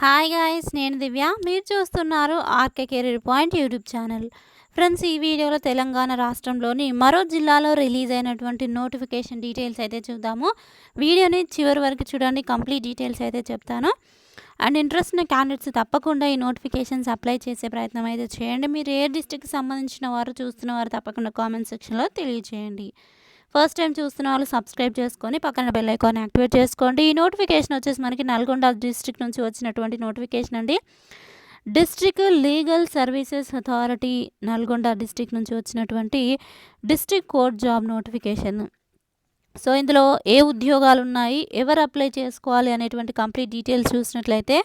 Hi guys, నేను దివ్య. మీరు చూస్తున్నారు RK career point YouTube channel. Friends, ఈ వీడియోలో తెలంగాణ రాష్ట్రంలోని మరో జిల్లాలో రిలీజ్ అయినటువంటి నోటిఫికేషన్ డీటెయిల్స్ అయితే చూద్దాము. వీడియోని చివరి వరకు చూడండి, కంప్లీట్ డీటెయిల్స్ అయితే చెప్తాను. అండ్ ఇంట్రెస్ట్ ఉన్న క్యాండిడేట్స్ తప్పకుండా ఈ నోటిఫికేషన్స్ అప్లై చేసే ప్రయత్నం అయితే చేయండి. మీరు ఏ డిస్ట్రిక్ట్కి సంబంధించిన వారు చూస్తున్నవారు తప్పకుండా కామెంట్ సెక్షన్లో తెలియజేయండి. ఫస్ట్ టైం చూస్తున్న వాళ్ళు సబ్స్క్రైబ్ చేసుకొని పక్కన బెల్ ఐకాన్ యాక్టివేట్ చేసుకోండి. ఈ నోటిఫికేషన్ వచ్చేసి మనకి నల్గొండ డిస్ట్రిక్ట్ నుంచి వచ్చినటువంటి నోటిఫికేషన్ అండి. District legal services authority Nalgonda district నుంచి వచ్చినటువంటి district court job notification. So ఇందులో ఏ ఉద్యోగాలు ఉన్నాయి, ఎవరు అప్లై చేసుకోవాలి అనేటువంటి కంప్లీట్ డీటెయిల్స్ చూసినట్లయితే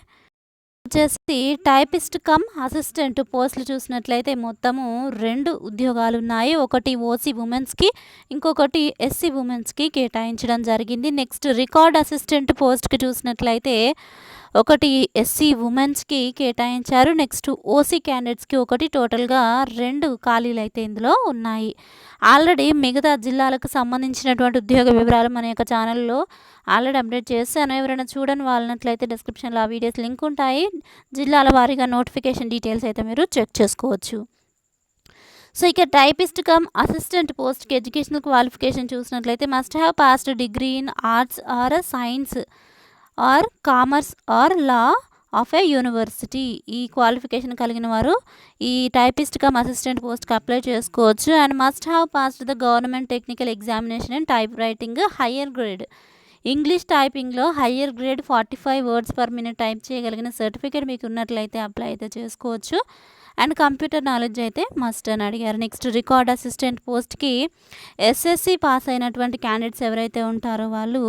వచ్చేసి టైపిస్ట్ కమ్ అసిస్టెంట్ పోస్టులు చూసినట్లయితే మొత్తము 2 ఉద్యోగాలు ఉన్నాయి. ఒకటి ఓసీ ఉమెన్స్కి, ఇంకొకటి ఎస్సీ ఉమెన్స్కి కేటాయించడం జరిగింది. నెక్స్ట్ రికార్డ్ అసిస్టెంట్ పోస్ట్కి చూసినట్లయితే ఒకటి ఎస్సీ ఉమెన్స్కి కేటాయించారు. నెక్స్ట్ ఓసీ క్యాండిడేట్స్కి ఒకటి. టోటల్గా 2 ఖాళీలు అయితే ఇందులో ఉన్నాయి. ఆల్రెడీ మిగతా జిల్లాలకు సంబంధించినటువంటి ఉద్యోగ వివరాలు మన యొక్క ఛానల్లో ఆల్రెడీ అప్డేట్ చేశాను. ఎవరైనా చూడని వాళ్ళనట్లయితే డిస్క్రిప్షన్లో ఆ వీడియోస్ లింక్ ఉంటాయి. జిల్లాల వారీగా నోటిఫికేషన్ డీటెయిల్స్ అయితే మీరు చెక్ చేసుకోవచ్చు. సో ఇక టైపిస్ట్ కమ్ అసిస్టెంట్ పోస్ట్కి ఎడ్యుకేషనల్ క్వాలిఫికేషన్ చూసినట్లయితే must have passed degree in arts or science or commerce or law of a university. ఈ క్వాలిఫికేషన్ కలిగిన వారు ఈ టైపిస్ట్ కమ్ అసిస్టెంట్ పోస్ట్కి అప్లై చేసుకోవచ్చు. And must have passed the government technical examination and typewriting higher grade. English టైపింగ్లో higher grade 45 words per minute type చేయగలిగిన certificate మీకు ఉన్నట్లయితే అప్లై అయితే చేసుకోవచ్చు. అండ్ కంప్యూటర్ నాలెడ్జ్ అయితే మస్ట్ అని అడిగారు. నెక్స్ట్ రికార్డ్ అసిస్టెంట్ పోస్ట్కి ఎస్ఎస్సి పాస్ అయినటువంటి క్యాండిడేట్స్ ఎవరైతే ఉంటారో వాళ్ళు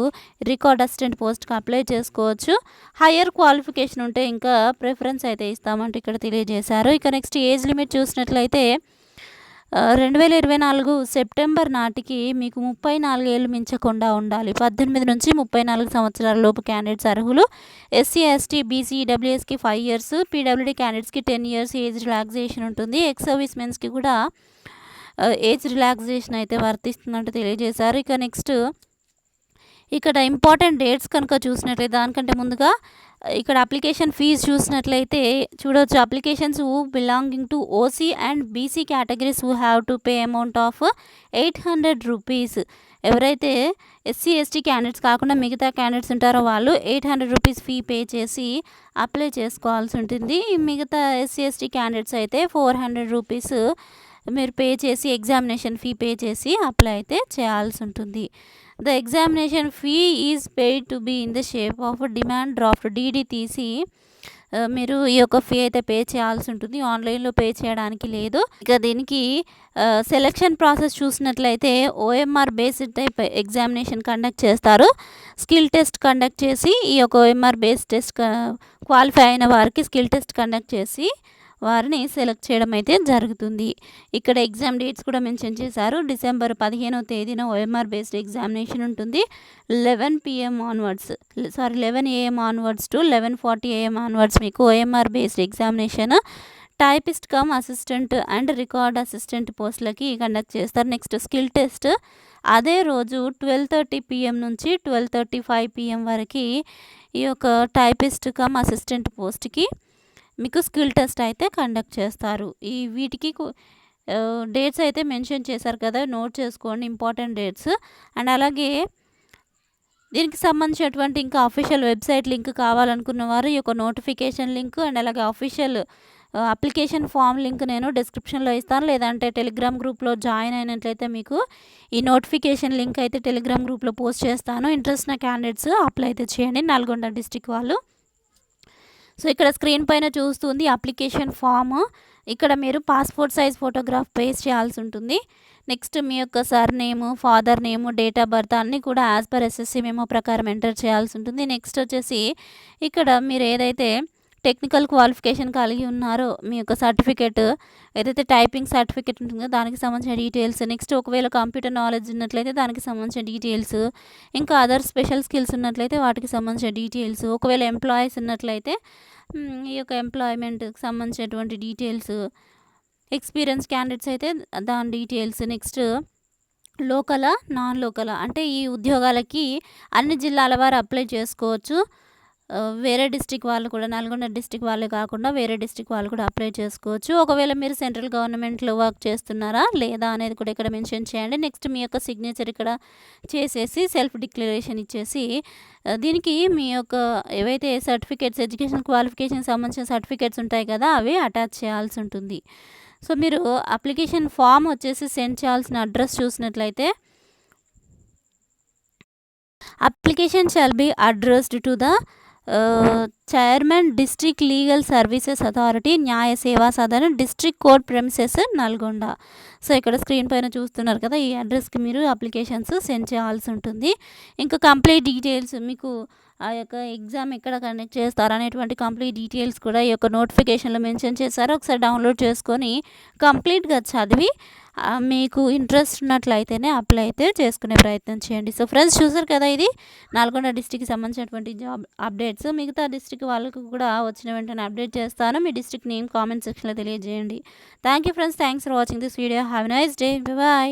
రికార్డ్ అసిస్టెంట్ పోస్ట్కి అప్లై చేసుకోవచ్చు. హయ్యర్ క్వాలిఫికేషన్ ఉంటే ఇంకా ప్రిఫరెన్స్ అయితే ఇస్తామంటూ ఇక్కడ తెలియజేశారు. ఇక నెక్స్ట్ ఏజ్ లిమిట్ చూసినట్లయితే 2024 సెప్టెంబర్ నాటికి మీకు 34 ఏళ్ళు మించకుండా ఉండాలి. 18 నుంచి 34 సంవత్సరాల లోపు క్యాండిడేట్స్ అర్హులు. ఎస్సీ ఎస్టీ బీసీ ఈడబ్ల్యూఎస్కి 5 ఇయర్స్, పీడబ్ల్యూడీ క్యాండిడేట్స్కి 10 ఇయర్స్ ఏజ్ రిలాక్సేషన్ ఉంటుంది. ఎక్స్ సర్వీస్ మెన్స్కి కూడా ఏజ్ రిలాక్సేషన్ అయితే వర్తిస్తుందంటూ తెలియజేశారు. ఇక నెక్స్ట్ ఇక్కడ ఇంపార్టెంట్ డేట్స్ కనుక చూసినట్లయితే దానికంటే ముందుగా ఇక్కడ అప్లికేషన్ ఫీజు చూసినట్లయితే చూడవచ్చు. Applications who belonging to OC and BC categories who have to pay amount of 800 rupees. ఎవరైతే ఎస్సీ ఎస్టీ క్యాండిడేట్స్ కాకుండా మిగతా క్యాండిడేట్స్ ఉంటారో వాళ్ళు 800 రూపీస్ ఫీ పే చేసి అప్లై చేసుకోవాల్సి ఉంటుంది. మిగతా ఎస్సీ ఎస్టీ క్యాండిడేట్స్ అయితే 400 రూపీస్ మీరు పే చేసి ఎగ్జామినేషన్ ఫీ పే చేసి అప్లై అయితే చేయాల్సి ఉంటుంది. The examination fee is paid to be in the shape of demand draft. DD తీసి మీరు ఈ యొక్క ఫీ అయితే పే చేయాల్సి ఉంటుంది. ఆన్లైన్లో పే చేయడానికి లేదు. ఇక దీనికి సెలక్షన్ ప్రాసెస్ చూసినట్లయితే OMR based type examination conduct చేస్తారు. స్కిల్ టెస్ట్ కండక్ట్ చేసి ఈ యొక్క ఓఎంఆర్ బేస్డ్ టెస్ట్ క్వాలిఫై అయిన వారికి స్కిల్ టెస్ట్ కండక్ట్ చేసి వారిని సెలెక్ట్ చేయడం అయితే జరుగుతుంది. ఇక్కడ ఎగ్జామ్ డేట్స్ కూడా మెన్షన్ చేశారు. డిసెంబర్ 15వ తేదీన ఓఎంఆర్ బేస్డ్ ఎగ్జామినేషన్ ఉంటుంది. 11 AM onwards 11 AM onwards to 11:40 AM onwards మీకు OMR based examination typist cum assistant and record assistant పోస్టులకి కండక్ట్ చేస్తారు. నెక్స్ట్ స్కిల్ టెస్ట్ అదే రోజు 12:30 PM నుంచి 12:35 PM వరకు ఈ యొక్క టైపిస్ట్ కమ్ అసిస్టెంట్ పోస్ట్కి మీకు స్కిల్ టెస్ట్ అయితే కండక్ట్ చేస్తారు. ఈ వీటికి డేట్స్ అయితే మెన్షన్ చేశారు కదా, నోట్ చేసుకోండి ఇంపార్టెంట్ డేట్స్. అండ్ అలాగే దీనికి సంబంధించినటువంటి ఇంకా అఫీషియల్ వెబ్సైట్ లింక్ కావాలనుకున్న వారు ఈ యొక్క నోటిఫికేషన్ లింక్ అండ్ అలాగే అఫీషియల్ అప్లికేషన్ ఫామ్ లింక్ నేను డిస్క్రిప్షన్లో ఇస్తాను. లేదంటే టెలిగ్రామ్ గ్రూప్లో జాయిన్ అయినట్లయితే మీకు ఈ నోటిఫికేషన్ లింక్ అయితే టెలిగ్రామ్ గ్రూప్లో పోస్ట్ చేస్తాను. ఇంట్రెస్ట్ ఉన్న క్యాండిడేట్స్ అప్లై అయితే చేయండి, నల్గొండ డిస్టిక్ వాళ్ళు. సో ఇక్కడ స్క్రీన్ పైన చూస్తుంది అప్లికేషన్ ఫామ్. ఇక్కడ మీరు పాస్పోర్ట్ సైజ్ ఫోటోగ్రాఫ్ పేస్ట్ చేయాల్సి ఉంటుంది. నెక్స్ట్ మీ యొక్క sir name, father name, date of birth అన్నీ కూడా యాజ్ పర్ ఎస్ఎస్సి మెమో ప్రకారం ఎంటర్ చేయాల్సి ఉంటుంది. నెక్స్ట్ వచ్చేసి ఇక్కడ మీరు ఏదైతే టెక్నికల్ క్వాలిఫికేషన్ కలిగి ఉన్నారో మీ యొక్క సర్టిఫికేట్ ఏదైతే టైపింగ్ సర్టిఫికేట్ ఉంటుందో దానికి సంబంధించిన డీటెయిల్స్. నెక్స్ట్ ఒకవేళ కంప్యూటర్ నాలెడ్జ్ ఉన్నట్లయితే దానికి సంబంధించిన డీటెయిల్స్, ఇంకా అదర్ స్పెషల్ స్కిల్స్ ఉన్నట్లయితే వాటికి సంబంధించిన డీటెయిల్స్, ఒకవేళ ఎంప్లాయీస్ ఉన్నట్లయితే ఈ యొక్క ఎంప్లాయ్మెంట్కి సంబంధించినటువంటి డీటెయిల్స్, ఎక్స్పీరియన్స్ క్యాండిడేట్స్ అయితే దాని డీటెయిల్స్. నెక్స్ట్ లోకలా నాన్ లోకలా అంటే ఈ ఉద్యోగాలకి అన్ని జిల్లాల వారు అప్లై చేసుకోవచ్చు. వేరే డిస్ట్రిక్ట్ వాళ్ళు కూడా నల్గొండ డిస్ట్రిక్ట్ వాళ్ళే కాకుండా వేరే డిస్ట్రిక్ట్ వాళ్ళు కూడా అప్లై చేసుకోవచ్చు. ఒకవేళ మీరు సెంట్రల్ గవర్నమెంట్‌లో వర్క్ చేస్తున్నారా? లేదా? అనేది కూడా ఇక్కడ మెన్షన్ చేయండి. నెక్స్ట్ మీ యొక్క సిగ్నేచర్ ఇక్కడ చేసేసి సెల్ఫ్ డిక్లరేషన్ ఇచ్చేసి దీనికి మీ యొక్క ఏవైతే సర్టిఫికేట్స్ ఎడ్యుకేషన్ క్వాలిఫికేషన్‌కి సంబంధించిన సర్టిఫికేట్స్ ఉంటాయి కదా! అవి అటాచ్ చేయాల్సి ఉంటుంది. సో, మీరు అప్లికేషన్ ఫామ్ వచ్చేసి సెండ్ చేయాల్సిన అడ్రస్ చూసినట్లయితే application shall be addressed to the chairman district legal services authority న్యాయ సేవా Sadan district court premises Nalgonda. So, ఇక్కడ స్క్రీన్ పైన చూస్తున్నారు కదా! ఈ అడ్రస్‌కి మీరు అప్లికేషన్స్ సెండ్ చేయాల్సి ఉంటుంది. ఇంకా కంప్లీట్ డీటెయిల్స్ మీకు ఆ యొక్క ఎగ్జామ్ ఎక్కడ కండక్ట్ చేస్తారు అనేటువంటి కంప్లీట్ డీటెయిల్స్ కూడా ఈ యొక్క నోటిఫికేషన్‌లో మెన్షన్ చేశారు. ఒకసారి డౌన్లోడ్ చేసుకొని కంప్లీట్‌గా చదివి మీకు ఇంట్రెస్ట్ ఉన్నట్లయితేనే అప్లై అయితే చేసుకునే ప్రయత్నం చేయండి. సో, ఫ్రెండ్స్ చూసారు కదా! ఇది నల్గొండ డిస్ట్రిక్ట్‌కి సంబంధించినటువంటి జాబ్ అప్డేట్స్. మిగతా డిస్ట్రిక్ట్ వాళ్ళకి కూడా వచ్చిన వెంటనే అప్డేట్ చేస్తాను. మీ డిస్ట్రిక్ట్ నేమ్ కామెంట్ సెక్షన్‌లో తెలియజేయండి. Thank you friends. Thanks for watching this video. Have a nice day. By.